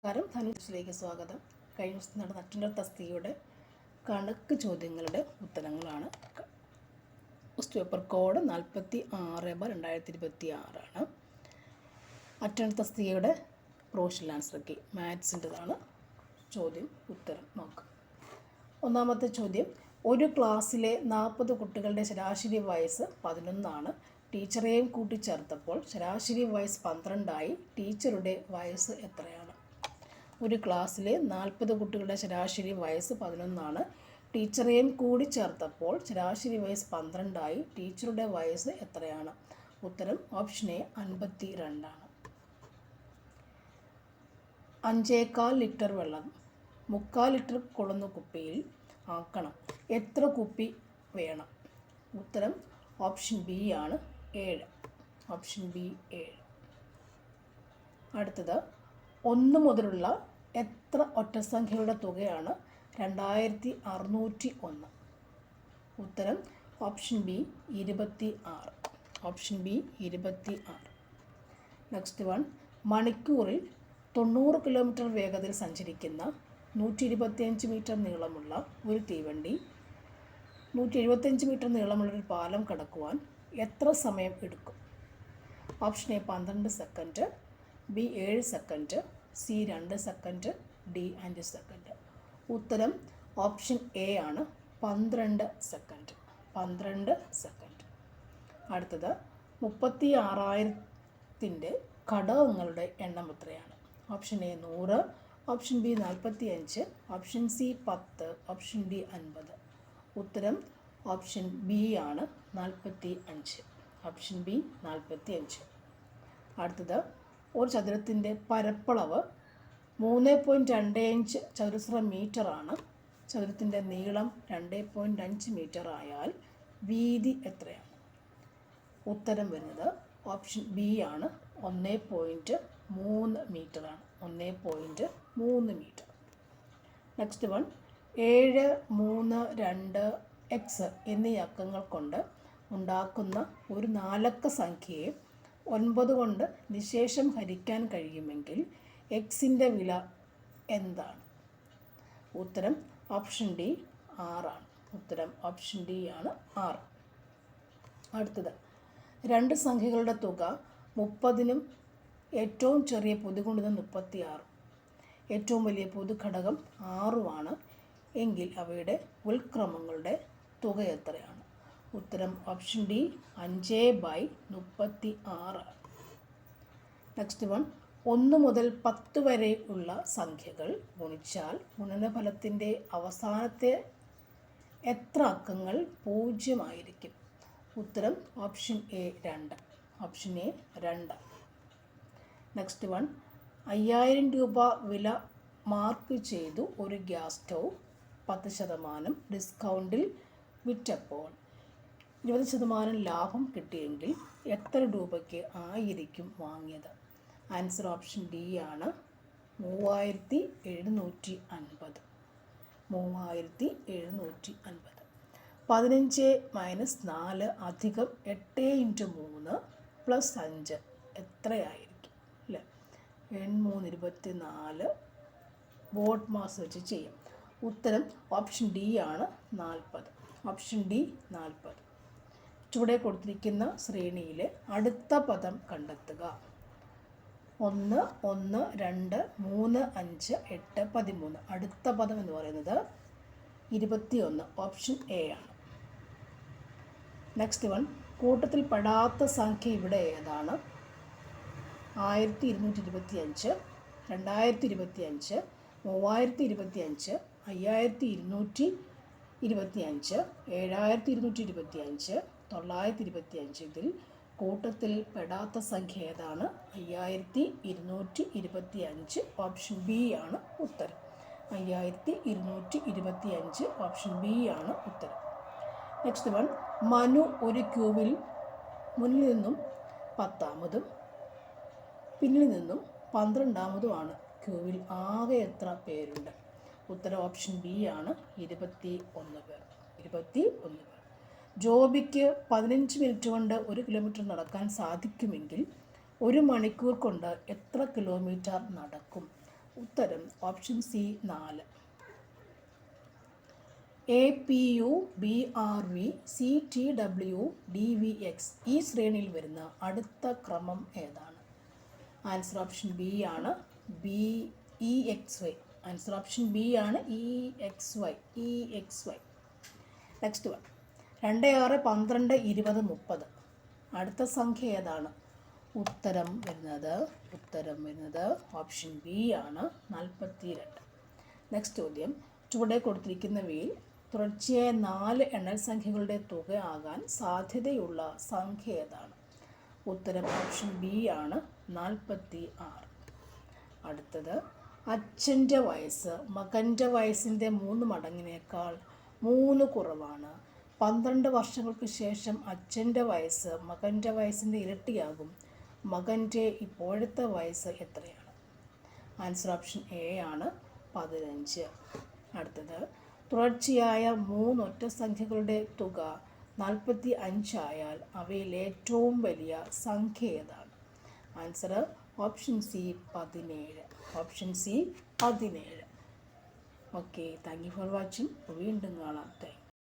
ധനുസിലേക്ക് സ്വാഗതം. കഴിഞ്ഞ ദിവസം നടന്ന അറ്റൻഡർ തസ്തികയുടെ കണക്ക് ചോദ്യങ്ങളുടെ ഉത്തരങ്ങളാണ്. ക്വസ്റ്റ്യൻ പേപ്പർ കോഡ് 46/2026 അറ്റൻഡർ തസ്തികയുടെ പ്രൊഫഷണൽ ആൻസർ കീ മാത്സിൻ്റെതാണ്. ചോദ്യം ഉത്തരം നോക്കാം. ഒന്നാമത്തെ ചോദ്യം, ഒരു ക്ലാസ്സിലെ 40 കുട്ടികളുടെ ശരാശരി വയസ്സ് 11 ടീച്ചറെയും കൂട്ടിച്ചേർത്തപ്പോൾ ശരാശരി വയസ്സ് 12 ടീച്ചറുടെ വയസ്സ് എത്രയാണ്? ഒരു ക്ലാസ്സിലെ 40 കുട്ടികളുടെ ശരാശരി വയസ്സ് 11 ടീച്ചറെയും കൂടി ചേർത്തപ്പോൾ ശരാശരി വയസ്സ് 12 ടീച്ചറുടെ വയസ്സ് എത്രയാണ്? ഉത്തരം ഓപ്ഷൻ എ 52. 5.25 ലിറ്റർ വെള്ളം 3/4 ലിറ്റർ കൊള്ളുന്ന കുപ്പിയിൽ ആക്കണം. എത്ര കുപ്പി വേണം? ഉത്തരം ഓപ്ഷൻ ബി ആണ് 7. Option B 7. അടുത്തത്, 1 മുതലുള്ള എത്ര ഒറ്റസംഖ്യയുടെ തുകയാണ് 2601? ഉത്തരം option B 26. Option B 26. Next one, മണിക്കൂറിൽ 90 കിലോമീറ്റർ വേഗതയിൽ സഞ്ചരിക്കുന്ന 125 മീറ്റർ നീളമുള്ള ഒരു തീവണ്ടി 175 മീറ്റർ നീളമുള്ളൊരു പാലം കടക്കുവാൻ എത്ര സമയം എടുക്കും? Option A 12 second, B 7 second, C 2 second, D 5 second. ഉത്തരം ഓപ്ഷൻ എ ആണ് 12 സെക്കൻഡ്. 12 സെക്കൻഡ്. അടുത്തത്, 36,000 ഘടകങ്ങളുടെ എണ്ണം എത്രയാണ്? Option A 100, option B 45, option C 10, option D 50. ഉത്തരം ഓപ്ഷൻ ബി ആണ് 45. Option B 45. അടുത്തത്, ഒരു ചതുരത്തിൻ്റെ പരപ്പളവ് 3.25 ചതുരശ്ര മീറ്ററാണ്. ചതുരത്തിൻ്റെ നീളം 2.5 മീറ്റർ ആയാൽ വീതി എത്രയാണ്? ഉത്തരം വരുന്നത് ഓപ്ഷൻ ബി ആണ് 1.3 മീറ്ററാണ്. 1.3 മീറ്റർ. നെക്സ്റ്റ് വൺ, 7, 3, 2, x എന്നീ അക്കങ്ങൾ കൊണ്ട് ഉണ്ടാക്കുന്ന ഒരു 4 അക്ക സംഖ്യയെ 9 കൊണ്ട് നിശേഷം ഹരിക്കാൻ കഴിയുമെങ്കിൽ എക്സിൻ്റെ വില എന്താണ്? ഉത്തരം ഓപ്ഷൻ ഡി 6 ആണ്. ഉത്തരം ഓപ്ഷൻ ഡി ആണ് 6. അടുത്തത്, 2 സംഖ്യകളുടെ തുക 30-നും ഏറ്റവും ചെറിയ പൊതുഗുണിതം 36, ഏറ്റവും വലിയ പൊതുഘടകം 6 എങ്കിൽ അവയുടെ ഉൽക്രമങ്ങളുടെ തുക എത്രയാണ്? ഉത്തരം ഓപ്ഷൻ ഡി 5/36. നെക്സ്റ്റ് വൺ, 1 മുതൽ 10 വരെ ഉള്ള സംഖ്യകൾ ഗുണിച്ചാൽ ഗുണനഫലത്തിൻ്റെ അവസാനത്തെ എത്ര അക്കങ്ങൾ 0 ആയിരിക്കും? ഉത്തരം option A 2. Option A 2. Next one, 5000 രൂപ വില മാർക്ക് ചെയ്തു ഒരു ഗ്യാസ് സ്റ്റൗ 10% ഡിസ്കൗണ്ടിൽ വിറ്റപ്പോൾ 20% ലാഭം കിട്ടിയെങ്കിൽ എത്ര രൂപയ്ക്ക് ആയിരിക്കും വാങ്ങിയത്? ആൻസർ ഓപ്ഷൻ ഡി ആണ് 3750. 3750. 15 - 4 + 8 × 3 + 5 എത്രയായിരിക്കും? അല്ലേ, 324 വോട്ട് മാസ് വെച്ച് ചെയ്യും. ഉത്തരം ഓപ്ഷൻ ഡി ആണ് 40. Option D 40. ചുവടെ കൊടുത്തിരിക്കുന്ന ശ്രേണിയിലെ അടുത്ത പദം കണ്ടെത്തുക. 1, 1, 2, 3, 5, 8, 13. അടുത്ത പദം എന്ന് പറയുന്നത് 21. ഓപ്ഷൻ എ ആണ്. നെക്സ്റ്റ് വൺ, കൂട്ടത്തിൽ പെടാത്ത സംഖ്യ ഇവിടെ ഏതാണ്? 1225, 2025, 3025, 5225, 7225, 925. ഇതിൽ കൂട്ടത്തിൽ പെടാത്ത സംഖ്യ ഏതാണ്? 5225. ഓപ്ഷൻ ബി ആണ് ഉത്തരം. 5225. ഓപ്ഷൻ ബി ആണ് ഉത്തരം. നെക്സ്റ്റ് വൺ, മനു ഒരു ക്യൂവിൽ മുന്നിൽ നിന്നും 10-മതും പിന്നിൽ നിന്നും 12-മതുമാണ്. ക്യൂവിൽ ആകെ എത്ര പേരുണ്ട്? ഉത്തരം ഓപ്ഷൻ ബി ആണ് 21 പേർ. 21 പേർ. ജോബിക്ക് 15 മിനിറ്റ് കൊണ്ട് 1 കിലോമീറ്റർ നടക്കാൻ സാധിക്കുമെങ്കിൽ 1 മണിക്കൂർ കൊണ്ട് എത്ര കിലോമീറ്റർ നടക്കും? ഉത്തരം option C 4. APU BRV CTW DVX ഈ ശ്രേണിയിൽ വരുന്ന അടുത്ത ക്രമം ഏതാണ്? ആൻസർ ഓപ്ഷൻ ബി ആണ് EXY. ആൻസർ ഓപ്ഷൻ ബി ആണ് EXY. നെക്സ്റ്റ് വൺ 2, 6, 12, 20, 30 അടുത്ത സംഖ്യ ഏതാണ്? ഉത്തരം വരുന്നത് ഓപ്ഷൻ ബി ആണ് 42. നെക്സ്റ്റ് ചോദ്യം, ചുവടെ കൊടുത്തിരിക്കുന്നവയിൽ തുടർച്ചയായ 4 എണ്ണൽ സംഖ്യകളുടെ തുക ആകാൻ സാധ്യതയുള്ള സംഖ്യ ഏതാണ്? ഉത്തരം ഓപ്ഷൻ ബി ആണ് 46. അടുത്തത്, അച്ഛൻ്റെ വയസ്സ് മകൻ്റെ വയസ്സിൻ്റെ 3 മടങ്ങിനേക്കാൾ 3 കുറവാണ്. 12 വർഷങ്ങൾക്ക് ശേഷം അച്ഛൻ്റെ വയസ്സ് മകൻ്റെ വയസ്സിൻ്റെ ഇരട്ടിയാകും. മകൻ്റെ ഇപ്പോഴത്തെ വയസ്സ് എത്രയാണ്? ആൻസർ ഓപ്ഷൻ എ ആണ് 15. അടുത്തത്, തുടർച്ചയായ 3 ഒറ്റ സംഖ്യകളുടെ തുക 45 ആയാൽ അവയിൽ ഏറ്റവും വലിയ സംഖ്യ ഏതാണ്? Answer option C 17. Okay, thank you for watching. വീണ്ടും കാണാം.